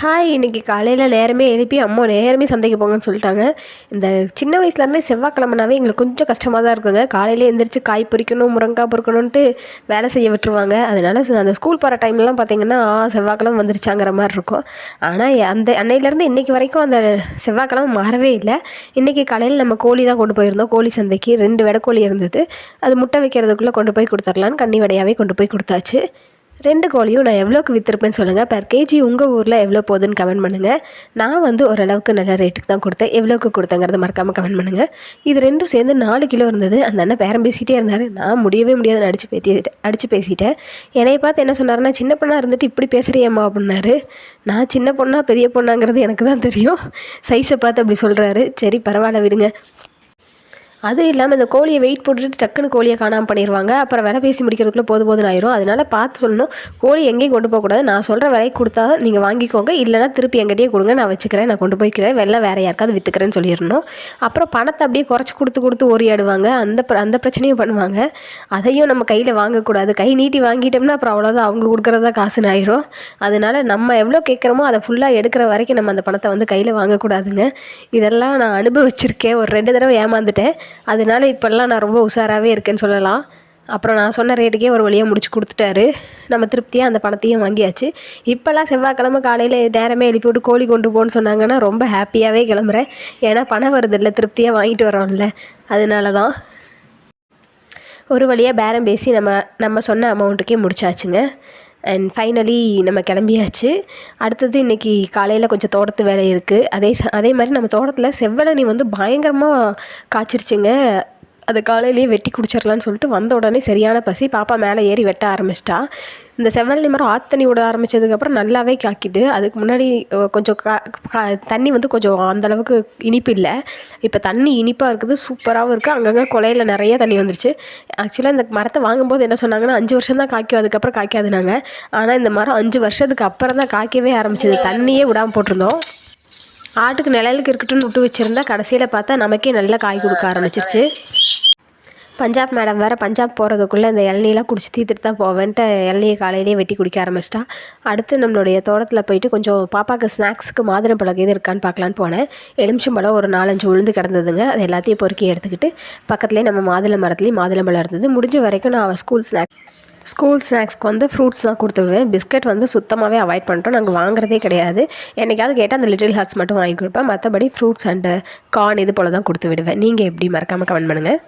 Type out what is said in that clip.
Hi! இன்னைக்கு காலையில் நேரமே எழுப்பி அம்மா நேரமே சந்தைக்கு போங்கன்னு சொல்லிட்டாங்க. இந்த சின்ன வயசுலேருந்தே செவ்வாய்க்கிழமைனாவே எங்களுக்கு கொஞ்சம் கஷ்டமாக தான் இருக்குங்க. காலையிலே எந்திரிச்சு காய் பறிக்கணும், முருங்கைக்காய் பொறுக்கணுன்ட்டு வேலை செய்ய விட்டுருவாங்க. அதனால அந்த ஸ்கூல் போகிற டைம்லாம் பார்த்திங்கன்னா, செவ்வாய்க்கிழமை வந்துருச்சாங்கிற மாதிரி இருக்கும். ஆனால் அந்த அன்னையிலேருந்து இன்றைக்கி வரைக்கும் அந்த செவ்வாய்க்கிழமை மாறவே இல்லை. இன்றைக்கி காலையில் நம்ம கோழி தான் கொண்டு போயிருந்தோம். கோழி சந்தைக்கு 2 வெடைக்கோழி இருந்தது. அது முட்டை வைக்கிறதுக்குள்ளே கொண்டு போய் கொடுத்துர்லான்னு கன்னி வெடையாகவே கொண்டு போய் கொடுத்தாச்சு. 2 கோழியும் நான் எவ்வளோக்கு விற்றுருப்பேன்னு சொல்லுங்கள். பெர் கேஜி உங்கள் ஊரில் எவ்வளோ போகுதுன்னு கமெண்ட் பண்ணுங்கள். நான் வந்து ஓரளவுக்கு நல்ல ரேட்டுக்கு தான் கொடுத்தேன். எவ்வளோக்கு கொடுத்தேங்கிறத மறக்காமல் கமெண்ட் பண்ணுங்கள். இது 2ம் சேர்ந்து 4 கிலோ இருந்தது. அந்த அண்ணன் பேரம் பேசிகிட்டே இருந்தார். நான் முடியவே முடியாதுன்னு அடித்து பேசிட்டேன். என்னைய பார்த்து என்ன சொன்னார்னா, சின்ன பொண்ணாக இருந்துட்டு இப்படி பேசுகிறியம்மா அப்படின்னாரு. நான் சின்ன பொண்ணா பெரிய பொண்ணாங்கிறது எனக்கு தான் தெரியும். சைஸை பார்த்து அப்படி சொல்கிறாரு. சரி பரவாயில்ல விடுங்க. அதுவும் இல்லாமல் இந்த கோழியை வெயிட் போட்டுட்டு டக்குன்னு கோழியை காணாமல் பண்ணிடுவாங்க. அப்புறம் விலை பேசி முடிக்கிறதுக்குள்ளே போதும் ஆயிரும். அதனால் பார்த்து சொல்லணும். கோழி எங்கேயும் கொண்டு போகக்கூடாது. நான் சொல்கிற விலைக்கு கொடுத்தா நீங்கள் வாங்கிக்கோங்க, இல்லைனா திருப்பி எங்கிட்டே கொடுங்க, நான் வச்சுக்கிறேன், நான் கொண்டு போய்க்கிறேன், வெள்ளை வேறு யாருக்காவது விற்றுக்கிறேன்னு சொல்லிடணும். அப்புறம் பணத்தை அப்படியே குறைச்சி கொடுத்து ஓரியாடுவாங்க. அந்த பிரச்சனையும் பண்ணுவாங்க. அதையும் நம்ம கையில் வாங்கக்கூடாது. கை நீட்டி வாங்கிட்டோம்னா அப்புறம் அவ்வளோதான், அவங்க கொடுக்குறதா காசுன்னு ஆயிரும். அதனால் நம்ம எவ்வளோ கேட்குறோமோ அதை ஃபுல்லாக எடுக்கிற வரைக்கும் நம்ம அந்த பணத்தை வந்து கையில் வாங்கக்கூடாதுங்க. இதெல்லாம் நான் அனுபவிச்சிருக்கேன். ஒரு 2 தடவை ஏமாந்துட்டேன். அதனால இப்போல்லாம் நான் ரொம்ப உஷாராகவே இருக்கேன்னு சொல்லலாம். அப்புறம் நான் சொன்ன ரேட்டுக்கே ஒரு வழியாக முடிச்சு கொடுத்துட்டாரு. நம்ம திருப்தியாக அந்த பணத்தையும் வாங்கியாச்சு. இப்போல்லாம் செவ்வாய்க்கிழமை காலையில் நேரமே எழுப்பி விட்டு கோழி கொண்டு போன்னு சொன்னாங்கன்னா ரொம்ப ஹாப்பியாகவே கிளம்புறேன். ஏன்னா பணம் வருதில்ல, திருப்தியாக வாங்கிட்டு வரோம்ல, அதனால தான். ஒரு வழியாக பேரம் பேசி நம்ம சொன்ன அமௌண்ட்டுக்கே முடிச்சாச்சுங்க. அண்ட் ஃபைனலி நம்ம கிளம்பியாச்சு. அடுத்தது இன்றைக்கி காலையில் கொஞ்சம் தோட்டத்து வேலை இருக்குது. அதே மாதிரி நம்ம தோட்டத்தில் செவ்வழனி வந்து பயங்கரமாக காய்ச்சிருச்சுங்க. அது காலையிலேயே வெட்டி குடிச்சிடலான்னு சொல்லிட்டு வந்த உடனே சரியான பசி. பாப்பா மேலே ஏறி வெட்ட ஆரம்பிச்சிட்டா. இந்த செவ்வழனி மரம் ஆத்தண்ணி விட ஆரம்பித்ததுக்கப்புறம் நல்லாவே காய்க்குது. அதுக்கு முன்னாடி கொஞ்சம் தண்ணி வந்து கொஞ்சம் அந்தளவுக்கு இனிப்பு இல்லை. இப்போ தண்ணி இனிப்பாக இருக்குது, சூப்பராகவும் இருக்குது. அங்கங்கே குலையில் நிறைய தண்ணி வந்துருச்சு. ஆக்சுவலாக இந்த மரத்தை வாங்கும்போது என்ன சொன்னாங்கன்னா 5 வருஷம் தான் காய்க்கும், அதுக்கப்புறம் காய்க்காதுனாங்க. ஆனால் இந்த மரம் 5 வருஷத்துக்கு அப்புறம் தான் காய்க்கவே ஆரம்பிச்சது. தண்ணியே விடாமல் போட்டிருந்தோம். ஆட்டுக்கு நிழலுக்கு இருக்கட்டும்னு விட்டு வச்சுருந்தா கடைசியில் பார்த்தா நமக்கே நல்லா காய் கொடுக்க ஆரம்பிச்சிருச்சு. பஞ்சாப் மேடம் வேறு பஞ்சாப் போகிறதுக்குள்ளே இந்த இளநீலாம் குடிச்சு தீர்த்துட்டு தான் போவேன்ட்டு இளநியை காலையிலேயே வெட்டி குடிக்க ஆரம்பிச்சிட்டா. அடுத்து நம்மளுடைய தோட்டத்தில் போயிட்டு கொஞ்சம் பாப்பாவுக்கு ஸ்நாக்ஸுக்கு மாதுளம்பழம் எது இருக்கான்னு பார்க்கலான்னு போனேன். எலுமிச்சம்பழம் ஒரு 4-5 உளுந்து கிடந்ததுங்க. அது எல்லாத்தையும் பொறுக்கி எடுத்துக்கிட்டு பக்கத்துலேயே நம்ம மாதுளை மரத்துலேயும் மாதுளம்பழம் இருந்தது. முடிஞ்ச வரைக்கும் நான் ஸ்கூல் ஸ்நாக்ஸ்க்கு வந்து ஃப்ரூட்ஸ் தான் கொடுத்து விடுவேன். பிஸ்கட் வந்து சுத்தமாகவே அவாய்ட் பண்ணிட்டோம். நாங்கள் வாங்குறதே கிடையாது. என்றைக்காவது கேட்டால் அந்த லிட்டில் ஹார்ட்ஸ் மட்டும் வாங்கி கொடுப்பேன். மற்றபடி ஃப்ரூட்ஸ் அண்டு கார்ன் இது போல் தான் கொடுத்து விடுவேன். நீங்கள் எப்படி? மறக்காமல் கமெண்ட் பண்ணுங்கள்.